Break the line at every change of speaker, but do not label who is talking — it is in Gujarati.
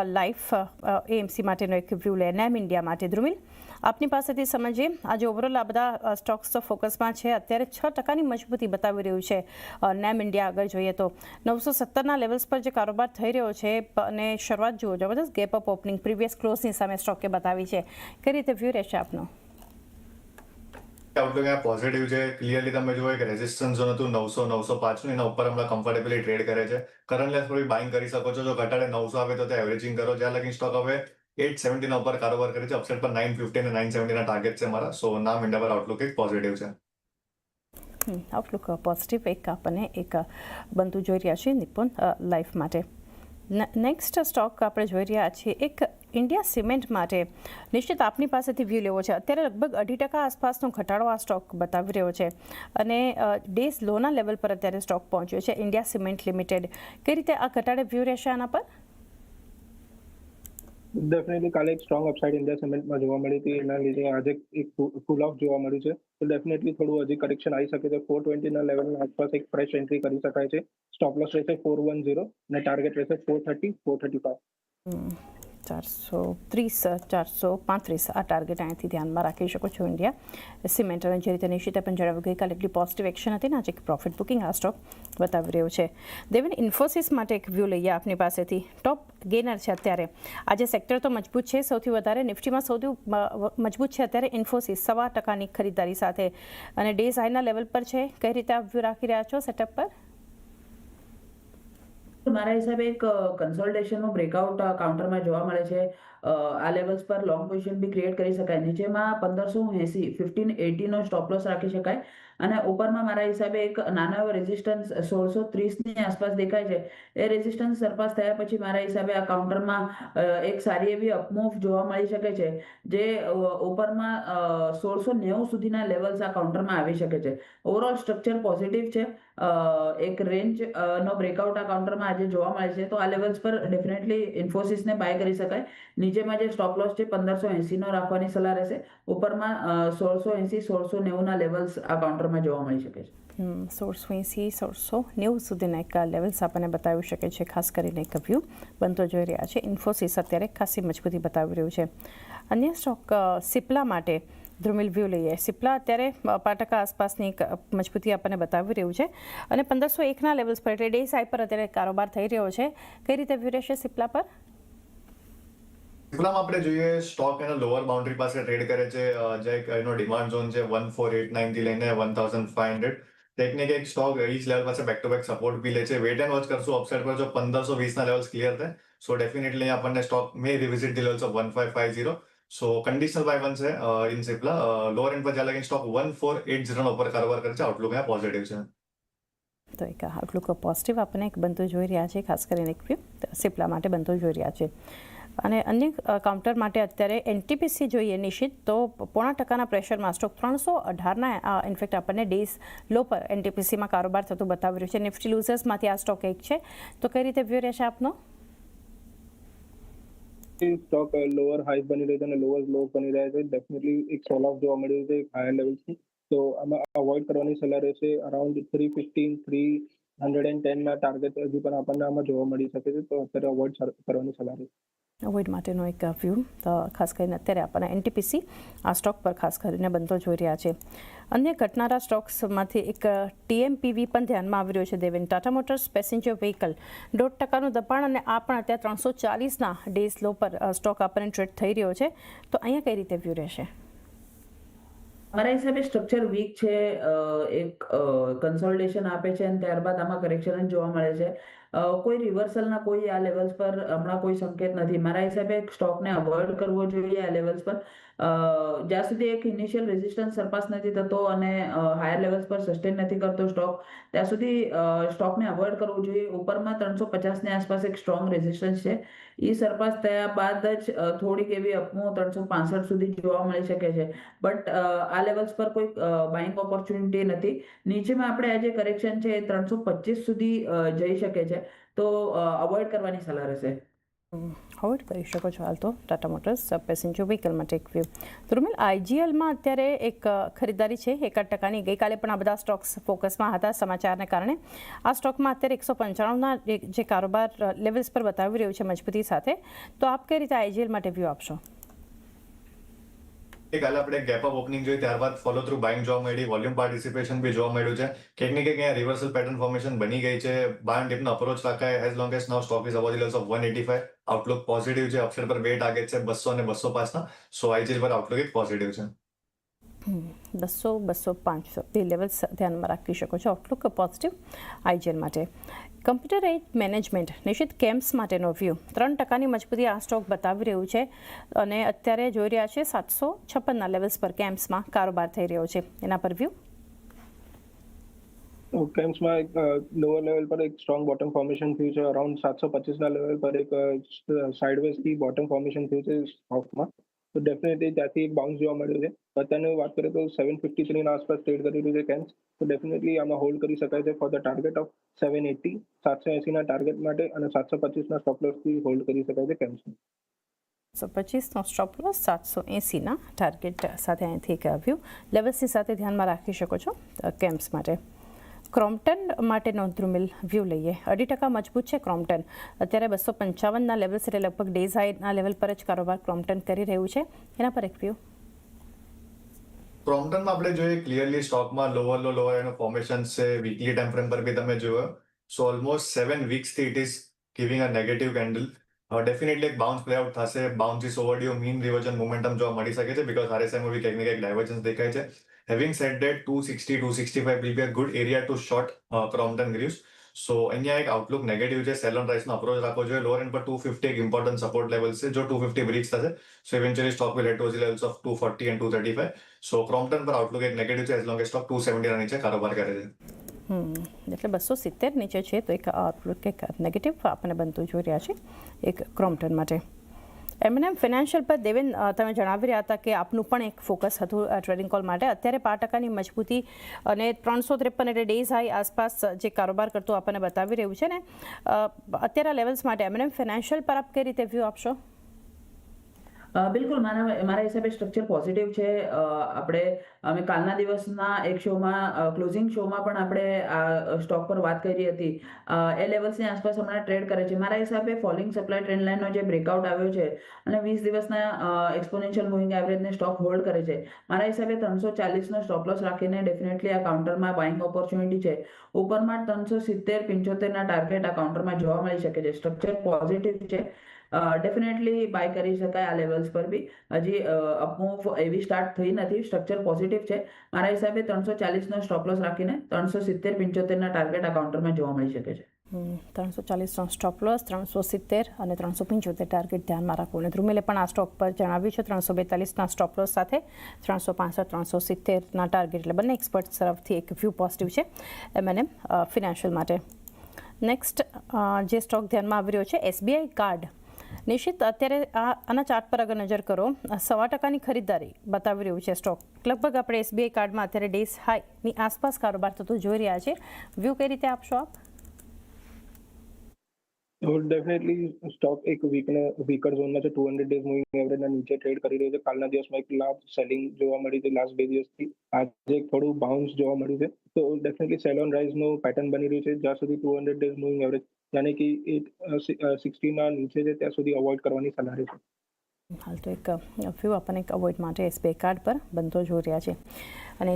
લાઈફ એએમસી માટેનો એક વ્યૂ લે નેમ ઇન્ડિયા માટે ધ્રુમિલ આપની પાસેથી સમજીએ આજે ઓવરઓલ આ બધા સ્ટોક્સ તો ફોકસમાં છે અત્યારે 6% મજબૂતી બતાવી રહ્યું છે નેમ ઇન્ડિયા આગળ જોઈએ તો 970ના લેવલ્સ પર જે કારોબાર થઈ રહ્યો છે અને શરૂઆત જુઓ જબરદસ્ત ગેપ અપ ઓપનિંગ પ્રીવિયસ ક્લોઝની સામે સ્ટોકે બતાવી છે કઈ રીતે વ્યૂ રહેશે આપનો
આઉટલુક અહીંયા પોઝિટિવ છે ક્લિયરલી તમે જુઓ કે રેઝિસ્ટન્સ ઝોન હતું 900 905 નું એના ઉપર હમણાં કમ્ફર્ટેબલી ટ્રેડ કરે છે કરન્ટલી થોડી બાઇંગ કરી શકો છો જો ઘટાડે 900 આવે તો તે એવરેજિંગ કરો જ્યાં લગી સ્ટોક હવે 870 ના ઉપર કારોબાર કરે છે અપસાઇડ પર 950 અને 970 ના ટાર્ગેટ છે મારા સો નામ ઇન્ડિયા પર આઉટલુક એક પોઝિટિવ છે
આઉટલુક પોઝિટિવ એક આપણને એક બનતું જોઈ રહ્યા છીએ નિપ્પોન લાઈફ માટે નેક્સ્ટ સ્ટોક આપણે જોઈ રહ્યા છીએ એક ઇન્ડિયા સિમેન્ટ માટે નિશ્ચિત આપની પાસેથી વ્યૂ લેવો છે અત્યારે લગભગ 2.5% આસપાસનો ઘટાડો આ સ્ટોક બતાવી રહ્યો છે અને ડેઝ લોના લેવલ પર અત્યારે સ્ટોક પહોંચ્યો છે ઇન્ડિયા સિમેન્ટ લિમિટેડ કઈ રીતે આ ઘટાડે વ્યૂ રહેશે આના પર
ડેફિનેટલી કાલે એક સ્ટ્રોંગ અપસાઇડ ઇન્ડિયા સિમેન્ટમાં જોવા મળી હતી એના લીધે આજે એક ફૂલ ઓફ જોવા મળ્યું છે તો ડેફિનેટલી થોડું હજી કરેક્શન આવી શકે છે 420ના લેવલના આસપાસ એક ફ્રેશ એન્ટ્રી કરી શકાય છે સ્ટોપ લોસ રહેશે 410 અને ટાર્ગેટ રહેશે 430 435
430 435 આ ટાર્ગેટ અહીંયાથી ધ્યાનમાં રાખી શકો છો ઇન્ડિયા સિમેન્ટ અને જે રીતે નિશ્ચિતે પણ જણાવ્યું ગઈકાલે એટલી પોઝિટિવ એક્શન હતી ને આજે એક પ્રોફિટ બુકિંગ આ સ્ટોક બતાવી રહ્યો છે દેવેન ઇન્ફોસિસ માટે એક વ્યૂ લઈએ આપની પાસેથી ટોપ ગેનર છે અત્યારે આજે સેક્ટર તો મજબૂત છે સૌથી વધારે નિફ્ટીમાં સૌથી મજબૂત છે અત્યારે ઇન્ફોસિસ 1.25% ખરીદારી સાથે અને ડેઝ હાઈના લેવલ પર છે કઈ રીતે આપ વ્યૂ રાખી રહ્યા છો સેટઅપ પર
મારા હિસાબે એક કન્સોલિડેશનનો બ્રેકઆઉટ કાઉન્ટરમાં જોવા મળે છે આ લેવલ્સ પર લોંગ પોઝિશન બી ક્રિએટ કરી શકાય નીચેમાં 1580 1580 નો સ્ટોપ લોસ રાખી શકાય અને ઉપરમાં મારા હિસાબે એક નાનો એવો રેઝિસ્ટન્સ 1630 ની આસપાસ દેખાય છે એ રેઝિસ્ટન્સ સરપાસ થયા પછી મારા હિસાબે આ કાઉન્ટરમાં એક સારી એવી અપમૂવ જોવા મળી શકે છે જે ઉપરમાં 1690 સુધીના લેવલ્સ આ કાઉન્ટરમાં આવી શકે છે ઓવરઓલ સ્ટ્રક્ચર પોઝિટિવ છે એક રેન્જ નો બ્રેકઆઉટ આ કાઉન્ટરમાં આજે જોવા મળે છે તો આ લેવલ્સ પર ડેફિનેટલી ઇન્ફોસિસને બાય કરી શકાય નીચેમાં જે સ્ટોપ લોસ છે 1580 નો રાખવાની સલાહ રહેશે ઉપરમાં 1680 1690 ના લેવલ્સ આ કાઉન્ટરમાં જોવા મળી શકે છે
1680 1690 સુધીના એક લેવલ્સ આપણને બતાવી શકે છે ખાસ કરીને એક વ્યૂ બનતો જોઈ રહ્યા છે ઇન્ફોસિસ અત્યારે ખાસી મજબૂતી બતાવી રહ્યું છે અન્ય સ્ટોક સિપ્લા માટે ધ્રુમિલ વ્યૂ લઈએ સિપ્લા અત્યારે 5% આસપાસની એક મજબૂતી આપણને બતાવી રહ્યું છે અને 1501ના લેવલ્સ પર એટલે ડેઝ હાઈ પર અત્યારે કારોબાર થઈ રહ્યો છે કઈ રીતે વ્યૂ રહેશે સિપ્લા પર
સિપ્લામાં આપણે જોઈએ સ્ટોક એના લોઅર બાઉન્ડ્રી પાસે ટ્રેડ કરે છે જે એનો ડિમાન્ડ ઝોન છે 14890 થી લઈને 1500 ટેકનિક એક સ્ટોક ઈચ લેવલ પાસે બેક ટુ બેક સપોર્ટ બી લે છે વેટ એન્ડ વોચ કરશું અપસાઇડ પર જો 1520 ના લેવલ્સ ક્લિયર થાય સો ડેફિનેટલી આપણને stock may revisit the levels of 1550 so conditional buy one છે ઇન સિપ્લા લોઅર એન્ડ પર જ્યાં લગી સ્ટોક 1480 ના ઉપર કારોબાર કરે છે આઉટલુક અહીંયા પોઝિટિવ છે
તો એક આઉટલુક પોઝિટિવ આપણને એક બનતું જોઈ રહ્યા છે ખાસ કરીને એક વ્યૂ સિપ્લા માટે બનતું જોઈ રહ્યા છે અને અન્ય કાઉન્ટર માટે અત્યારે એનટીપીસી જોઈએ નિશ્ચિત તો 0.5% પ્રેશરમાં સ્ટોક 318ના ઇનફેક્ટ આપણને ડેઝ લો પર એનટીપીસીમાં કારોબાર થતું બતાવી રહ્યું છે નિફ્ટી લૂઝર્સમાંથી આ સ્ટોક એક છે તો કઈ રીતે વ્યૂ રહેશે આપનો
સ્ટોક લોઅર હાઈ બની રહ્યો છે અને લોઅર લો બની રહ્યા છે ડેફિનેટલી એક સોલ ઓફ જોવા મળ્યું છે હાયર લેવલથી તો આમાં અવોઇડ કરવાની સલાહ રહેશે અરાઉન્ડ 315 310 ના ટાર્ગેટ હજી પણ આપણને આમાં જોવા મળી શકે છે તો અત્યારે અવોઇડ કરવાની સલાહ રહેશે
અવોઇડ માટેનો એક વ્યૂ ખાસ કરીને અત્યારે આપણને એનટીપીસી આ સ્ટોક પર ખાસ કરીને બનતો જોઈ રહ્યા છે અન્ય ઘટનારા સ્ટોક્સમાંથી એક ટીએમપીવી પણ ધ્યાનમાં આવી રહ્યો છે Deven Tata Motors passenger vehicle 1.5%નું દબાણ અને આ પણ અત્યારે 340ના ડેઝ લો પર સ્ટોક આપણને ટ્રેડ થઈ રહ્યો છે તો અહીંયા કઈ રીતે વ્યૂ રહેશે
મારા હિસાબે સ્ટ્રક્ચર વીક છે એક કન્સોલિડેશન આપે છે અને ત્યારબાદ આમાં કરેક્શન જ જોવા મળે છે કોઈ રિવર્સલના કોઈ આ લેવલ્સ પર હમણાં કોઈ સંકેત નથી મારા હિસાબે સ્ટોકને અવોઇડ કરવો જોઈએ આ લેવલ્સ પર જ્યાં સુધી એક ઇનિશિયલ રેઝિસ્ટન્સ સરપાસ નથી થતો અને હાયર લેવલ્સ પર સસ્ટેન નથી કરતો સ્ટોક ત્યાં સુધી સ્ટોકને અવોઇડ કરવું જોઈએ ઉપરમાં 350ની આસપાસ એક સ્ટ્રોંગ રેઝિસ્ટન્સ છે એ સરપાસ થયા બાદ જ થોડીક એવી અપમૂવ 365 સુધી જોવા મળી શકે છે બટ આ લેવલ્સ પર કોઈ બાઇંગ ઓપોર્ચ્યુનિટી નથી નીચેમાં આપણે આ જે કરેક્શન છે એ 325 સુધી જઈ શકે છે તો અવોઇડ કરવાની સલાહ રહેશે
અવોઇડ કરી શકો છો હાલ તો ટાટા મોટર્સ પેસેન્જર વ્હીકલ માટે એક વ્યૂ. ધ્રુમિલ, આઈજીએલમાં અત્યારે એક ખરીદારી છે 1% ગઈકાલે પણ આ બધા સ્ટોક્સ ફોકસમાં હતા સમાચારને કારણે. આ સ્ટોકમાં અત્યારે 195ના જે કારોબાર લેવલ્સ પર બતાવી રહ્યું છે મજબૂતી સાથે, તો આપ કઈ રીતે આઈજીએલ માટે વ્યૂ આપશો?
કાલે આપણે ગેપ અપ ઓપનિંગ જોઈ, ત્યારબાદ ફોલો થ્રુ બાઇંગ જોવા મળી, વોલ્યુમ પાર્ટિસિપેશન બી જોવા મળ્યું છે. કંઈક ને કંઈક અહીંયા રિવર્સલ પેટર્ન ફોર્મેશન બની ગઈ છે. બાય ડીપનો અપ્રોચ રાખાય as long as now stock is above the levels of 185. Outlook positive છે. અપસાઇડ પર બે ટાર્ગેટ છે 200 અને 205ના. સો આઈજીએલ પર આઉટલુક એક પોઝિટિવ છે.
200, 200, 500 બે લેવલ્સ ધ્યાનમાં રાખી શકો છો. આઉટલુક પોઝિટિવ આઈજીએલ માટે. કમ્પ્યુટર એઇડ મેનેજમેન્ટ નિશ્ચિત કેમ્પ્સ માટેનો વ્યૂ. 3%ની મજબૂતી આ સ્ટોક બતાવી રહ્યું છે અને અત્યારે જોઈ રહ્યા છે 756ના લેવલ્સ પર કેમ્પ્સમાં કારોબાર થઈ રહ્યો છે. એના પર વ્યૂ?
કેમ્પ્સમાં એક લોઅર લેવલ પર એક સ્ટ્રોંગ બોટમ ફોર્મેશન થયું છે. અરાઉન્ડ 725ના લેવલ પર એક સાઇડવેઝથી બોટમ ફોર્મેશન થયું છે સ્ટોકમાં. તો ડેફિનેટલી ત્યાંથી એક બાઉન્સ જોવા મળ્યું છે. અત્યારે વાત કરીએ તો 753ના આસપાસ ટ્રેડ કરી રહ્યું છે કેમ્પ્સ. તો ડેફિનેટલી આમાં હોલ્ડ કરી શકાય છે ફોર ધ ટાર્ગેટ ઓફ 780, 780ના ટાર્ગેટ માટે અને 725ના સ્ટોપ લોસથી હોલ્ડ કરી શકાય છે કેમ્પ્સ.
725નો સ્ટોપ લોસ, 780ના ટાર્ગેટ સાથે અહીંથી એક વ્યૂ લેવલ્સની સાથે ધ્યાનમાં રાખી શકો છો કેમ્પ્સ માટે. ક્રોમ્પ્ટન માટેનો ધ્રુમિલ વ્યૂ લઈએ. 2% મજબૂત છે ક્રોમ્પ્ટન. અત્યારે 255ના લેવલ્સ એટલે લગભગ ડેઝ હાઈના લેવલ પર જ કારોબાર ક્રોમ્પ્ટન કરી રહ્યું છે. એના પર એક વ્યૂ?
ક્રોમ્પ્ટનમાં આપણે જોઈએ ક્લિયરલી સ્ટોકમાં લોઅર એનો ફોર્મેશન છે. વીકલી ટાઈમ ફ્રેમ પર બી તમે જુઓ. સો ઓલમોસ્ટ 7 વીક્સથી it is giving a negative candle. Definitely એક બાઉન્સ પ્લે આઉટ થશે. Bounce is overdue, mean reversion momentum જોવા મળી શકે છે બીકોઝ આરએસઆઈમાં બી કંઈક ને કંઈક ડાયવર્જન્સ દેખાય છે. Having said that, 260, 265 will be a good area to short Crompton Greaves. So અહીંયા એક આઉટલુક નેગેટિવ છે. સેલ ઓન રાઇસનો અપ્રોચ રાખવો જોઈએ. લોઅર એન્ડ પર 250 એક ઇમ્પોર્ટન્ટ સપોર્ટ લેવલ છે. જો 250 બ્રીચ થશે so eventually stock will head to the levels of 240 and 235. So Crompton પર આઉટલુક એક નેગેટિવ છે એઝ લોંગ એઝ સ્ટોક 270 ના નીચે કારોબાર કરે છે.
એટલે 270 નીચે છે તો એક આઉટલુક એક નેગેટિવ આપણને બનતું જોઈ રહ્યા છે એક ક્રોમ્પ્ટન માટે. M&M ફાઇનાન્શિયલ પર દેવેન તમે જણાવી રહ્યા હતા કે આપનું પણ એક ફોકસ હતું ટ્રેડિંગ કોલ માટે. અત્યારે 5%ની મજબૂતી અને 353 એટલે ડેઝ હાઈ આસપાસ જે કારોબાર કરતું આપણને બતાવી રહ્યું છે ને અત્યારે લેવલ્સ માટે M&M ફાઇનાન્શિયલ પર આપ કઈ રીતે વ્યૂ આપશો?
બિલકુલ મારા હિસાબે સ્ટ્રક્ચર પોઝિટિવ છે. અમે કાલના દિવસના એક શોમાં ક્લોઝિંગ શોમાં પણ આપણે આ સ્ટોક પર વાત કરી હતી. એ લેવલ્સની આસપાસ હમણાં ટ્રેડ કરે છે. મારા હિસાબે ફોલિંગ સપ્લાય ટ્રેન્ડ લાઇનનો જે બ્રેકઆઉટ આવ્યો છે અને 20 દિવસના એક્સપોનેન્શિયલ મૂવિંગ એવરેજને સ્ટોક હોલ્ડ કરે છે. મારા હિસાબે 340નો સ્ટોપ લોસ રાખીને ડેફિનેટલી આ કાઉન્ટરમાં બાઇંગ ઓપોર્ચ્યુનિટી છે. ઉપરમાં 370-75ના ટાર્ગેટ આ કાઉન્ટરમાં જોવા મળી શકે છે. સ્ટ્રક્ચર પોઝિટિવ છે. ડેફિનેટલી બાય કરી શકાય આ લેવલ્સ પર બી. હજી અપમૂવ એવી સ્ટાર્ટ થઈ નથી. સ્ટ્રક્ચર પોઝિટિવ છે. મારા હિસાબે 340નો સ્ટોપ લોસ રાખીને 370-75ના ટાર્ગેટ આ કાઉન્ટરમાં જોવા મળી શકે છે.
340નો સ્ટોપ લોસ, 370 અને 375 ટાર્ગેટ ધ્યાનમાં રાખો. અને ધ્રુમિલે પણ આ સ્ટોક પર જણાવ્યું છે 342ના સ્ટોપ લોસ સાથે 365-370ના ટાર્ગેટ. એટલે બંને એક્સપર્ટ તરફથી એક વ્યૂ પોઝિટિવ છે M&M ફિનાન્શિયલ માટે. નેક્સ્ટ જે સ્ટોક ધ્યાનમાં આવી રહ્યો છે SBI કાર્ડ. નિશ્ચિત અત્યારે આના ચાર્ટ પર અગર નજર કરો 1.25%ની ખરીદારી બતાવી રહ્યું છે સ્ટોક. લગભગ આપણે SBI કાર્ડમાં અત્યારે ડેઝ હાઈની આસપાસ કારોબાર થતું જોઈ રહ્યા છે. વ્યૂ કઈ રીતે આપશો આપ?
ડેફિનેટલી સ્ટોક એક વીકર ઝોનમાં છે. 200 ડેઝ મૂવિંગ એવરેજના નીચે ટ્રેડ કરી રહ્યો છે. કાલના દિવસમાં એક લાર્જ સેલિંગ જોવા મળી છે લાસ્ટ 2 દિવસથી. આજે એક થોડું બાઉન્સ જોવા મળ્યું છે. તો ડેફિનેટલી સેલ ઓન રાઇઝનું પેટર્ન બની રહ્યું છે. જ્યાં સુધી 200 ડેઝ મૂવિંગ એવરેજ યાની કે 860ના નીચે છે ત્યાં સુધી અવોઇડ કરવાની સલાહ છે.
હાલ તો એક વ્યૂ આપણને એક અવોઇડ માટે SBI કાર્ડ પર બનતો જોઈ રહ્યા છે. અને